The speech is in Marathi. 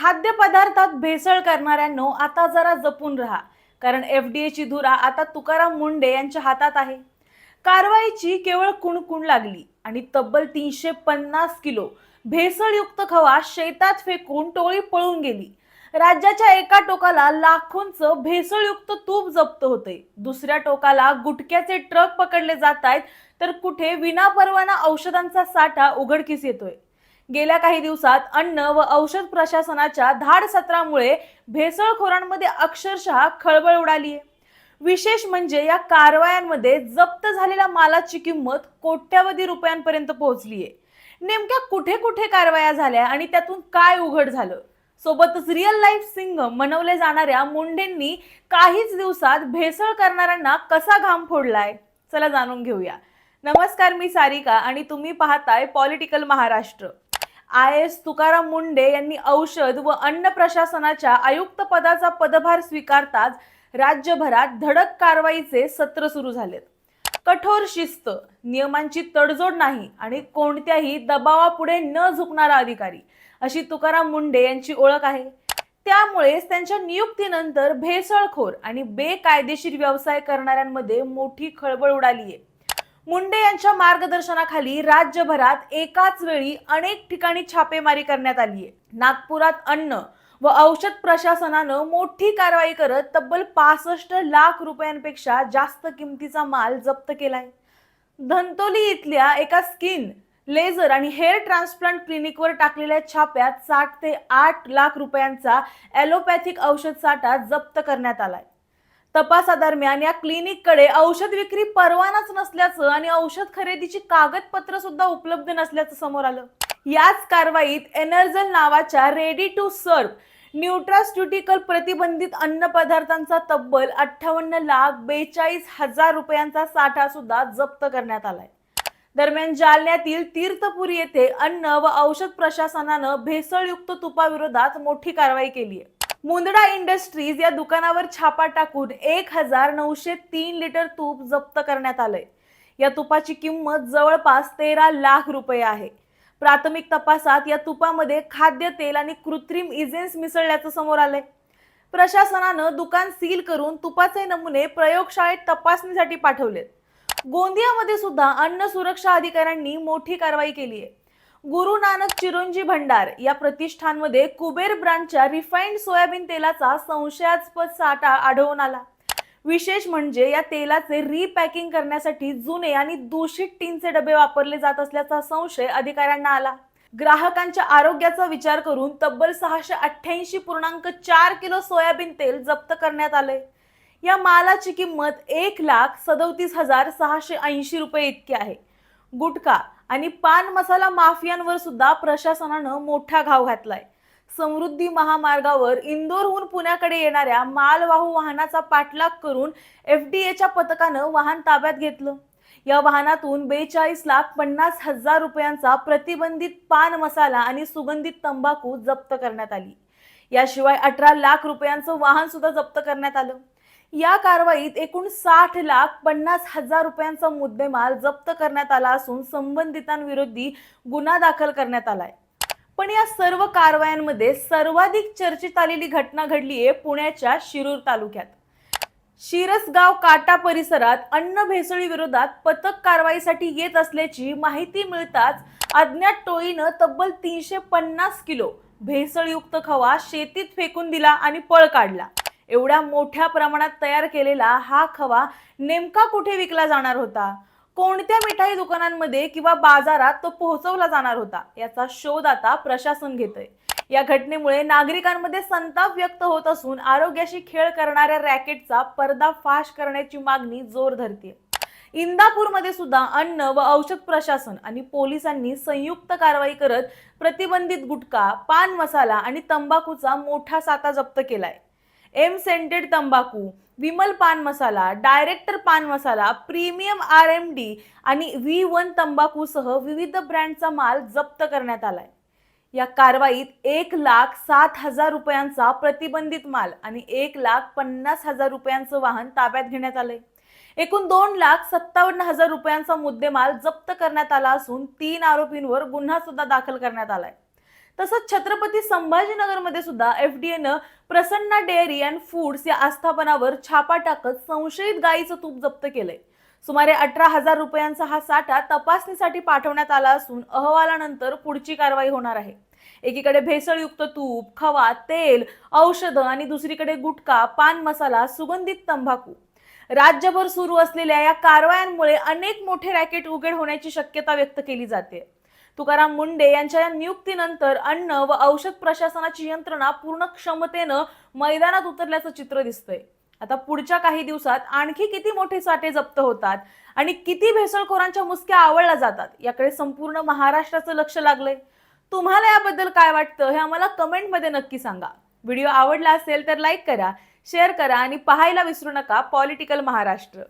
खाद्यपदार्थात भेसळ करणाऱ्यांनो आता जरा जपून राहा, कारण एफडीएची धुरा आता तुकाराम मुंढे यांच्या हातात आहे. कारवाईची केवळ कुणकुण लागली आणि तब्बल 350 किलो भेसळयुक्त खवा शेतात फेकून टोळी पळून गेली. राज्याच्या एका टोकाला लाखोंचं भेसळयुक्त तूप जप्त होते, दुसऱ्या टोकाला गुटख्याचे ट्रक पकडले जात आहेत, तर कुठे विनापरवाना औषधांचा साठा उघडकीस येतोय. गेल्या काही दिवसात अन्न व औषध प्रशासनाच्या धाडसत्रामुळे भेसळखोरांमध्ये अक्षरशः खळबळ उडाली आहे. विशेष म्हणजे या कारवायांमध्ये जप्त झालेल्या मालाची किंमत कोट्यावधी रुपयांपर्यंत पोहोचली आहे. नेमक्या कुठे कुठे कारवाया झाल्या आणि त्यातून काय उघड झालं? सोबतच रिअल लाईफ सिंघम म्हणवले जाणाऱ्या मुंढेंनी काहीच दिवसात भेसळ करणाऱ्यांना कसा घाम फोडलाय, चला जाणून घेऊया. नमस्कार, मी सारिका आणि तुम्ही पाहताय पॉलिटिकल महाराष्ट्र. IAS तुकाराम मुंढे यांनी औषध व अन्न प्रशासनाच्या आयुक्त पदाचा पदभार स्वीकारताच राज्यभरात धडक कारवाईचे सत्र सुरू झालेत. कठोर शिस्त, नियमांची तडजोड नाही आणि कोणत्याही दबावापुढे न झुकणारा अधिकारी, अशी तुकाराम मुंढे यांची ओळख आहे. त्यामुळेच त्यांच्या नियुक्तीनंतर भेसळखोर आणि बेकायदेशीर व्यवसाय करणाऱ्यांमध्ये मोठी खळबळ उडाली आहे. मुंढे यांच्या मार्गदर्शनाखाली राज्यभरात एकाच वेळी अनेक ठिकाणी छापेमारी करण्यात आली आहे. नागपुरात अन्न व औषध प्रशासनानं मोठी कारवाई करत तब्बल 65 लाख रुपयांपेक्षा जास्त किमतीचा माल जप्त केलाय. धंतोली इथल्या एका स्किन, लेझर आणि हेअर ट्रान्सप्लांट क्लिनिकवर टाकलेल्या छाप्यात 60 ते 8 लाख रुपयांचा ॲलोपॅथिक औषध साठा जप्त करण्यात आलाय. तपासादरम्यान या क्लिनिककडे औषध विक्री परवानाच नसल्याचं आणि औषध खरेदीची कागदपत्र सुद्धा उपलब्ध नसल्याचं समोर आलं. याच कारवाईत एनर्जल नावाच्या रेडी टू सर्व्ह न्यूट्रास्युटिकल प्रतिबंधित अन्न पदार्थांचा तब्बल 58,42,000 रुपयांचा साठा सुद्धा जप्त करण्यात आलाय. दरम्यान जालन्यातील तीर्थपुरी येथे अन्न व औषध प्रशासनानं भेसळयुक्त तुपाविरोधात मोठी कारवाई केली आहे. मुंदडा इंडस्ट्रीज या दुकानावर छापा टाकून 1903 लिटर तूप जप्त करण्यात आलंय. या तुपाची किंमत जवळपास 13 लाख रुपये आहे. प्राथमिक तपासात या तुपामध्ये खाद्यतेल आणि कृत्रिम इजेन्स मिसळल्याचं समोर आलंय. प्रशासनानं दुकान सील करून तुपाचे नमुने प्रयोगशाळेत तपासणीसाठी पाठवलेत. गोंदियामध्ये सुद्धा अन्न सुरक्षा अधिकाऱ्यांनी मोठी कारवाई केली आहे. गुरु नानक चिरोंजी भंडार या प्रतिष्ठानमध्ये कुबेर ब्रँडच्या रिफाइंड सोयाबीन तेलाचा संशयास्पद साठा आढळून आला. विशेष म्हणजे या तेलाचे रिपॅकिंग करण्यासाठी जुने आणि दूषित टीनचे डबे वापरले जात असल्याचा संशय अधिकाऱ्यांना आला. ग्राहकांच्या आरोग्याचा विचार करून तब्बल 688.4 किलो सोयाबीन तेल जप्त करण्यात आले. या मालाची किंमत 1,37,680 रुपये इतकी आहे. गुटखा आणि पान मसाला माफियांवर सुद्धा प्रशासनानं मोठा घाव घातलाय. समृद्धी महामार्गावर इंदोरहून पुण्याकडे येणाऱ्या मालवाहू वाहनाचा पाठलाग करून एफडीएच्या पथकानं वाहन ताब्यात घेतलं. या वाहनातून 42,50,000 रुपयांचा प्रतिबंधित पान मसाला आणि सुगंधित तंबाखू जप्त करण्यात आली. याशिवाय 18 लाख रुपयांचं वाहन सुद्धा जप्त करण्यात आलं. या कारवाईत एकूण 60,50,000 रुपयांचा मुद्देमाल जप्त करण्यात आला असून संबंधितांविरोधी गुन्हा दाखल करण्यात आलाय. पण या सर्व कारवायांमध्ये सर्वाधिक चर्चेत आलेली घटना घडली आहे पुण्याच्या शिरूर तालुक्यात. शिरसगाव काटा परिसरात अन्न भेसळी विरोधात पथक कारवाईसाठी येत असल्याची माहिती मिळताच अज्ञात टोळीनं तब्बल 350 किलो भेसळयुक्त खवा शेतीत फेकून दिला आणि पळ काढला. एवढ्या मोठ्या प्रमाणात तयार केलेला हा खवा नेमका कुठे विकला जाणार होता, कोणत्या मिठाई दुकानांमध्ये किंवा बाजारात तो पोहोचवला जाणार होता, याचा शोध आता प्रशासन घेतंय. या घटनेमुळे नागरिकांमध्ये संताप व्यक्त होत असून आरोग्याशी खेळ करणाऱ्या रॅकेटचा पर्दाफाश करण्याची मागणी जोर धरते. इंदापूरमध्ये सुद्धा अन्न व औषध प्रशासन आणि पोलिसांनी संयुक्त कारवाई करत प्रतिबंधित गुटखा, पान मसाला आणि तंबाखूचा मोठा साठा जप्त केलाय. एम सेंटेड तंबाखू, विमल पान मसाला, डायरेक्टर पान मसाला, प्रीमियम RMD आणि V1 तंबाखूसह विविध ब्रँडचा माल जप्त करण्यात आलाय. या कारवाईत 1,07,000 रुपयांचा प्रतिबंधित माल आणि 1,50,000 रुपयांचं वाहन ताब्यात घेण्यात आलंय. एकूण 2,57,000 रुपयांचा मुद्देमाल जप्त करण्यात आला असून 3 आरोपींवर गुन्हा सुद्धा दाखल करण्यात आलाय. तसंच छत्रपती संभाजीनगरमध्ये सुद्धा एफडीएनं प्रसन्ना डेअरी अँड फूड्स या आस्थापनावर छापा टाकत संशयित गाईचं तूप जप्त केलंय. सुमारे 18,000 रुपयांचा हा साठा तपासणीसाठी पाठवण्यात आला असून अहवालानंतर पुढची कारवाई होणार आहे. एकीकडे भेसळयुक्त तूप, खवा, तेल, औषधं आणि दुसरीकडे गुटखा, पान मसाला, सुगंधित तंबाखू. राज्यभर सुरू असलेल्या या कारवायांमुळे अनेक मोठे रॅकेट उघड होण्याची शक्यता व्यक्त केली जाते. तुकाराम मुंढे यांच्या या नियुक्तीनंतर अन्न व औषध प्रशासनाची यंत्रणा पूर्ण क्षमतेनं मैदानात उतरल्याचं चित्र दिसतंय. आता पुढच्या काही दिवसात आणखी किती मोठे साठे जप्त होतात आणि किती भेसळखोरांच्या मुसक्या आवळल्या जातात याकडे संपूर्ण महाराष्ट्राचं लक्ष लागलंय. तुम्हाला याबद्दल काय वाटतं हे आम्हाला कमेंटमध्ये नक्की सांगा. व्हिडिओ आवडला असेल तर लाईक करा, शेअर करा आणि पाहायला विसरू नका पॉलिटिकल महाराष्ट्र.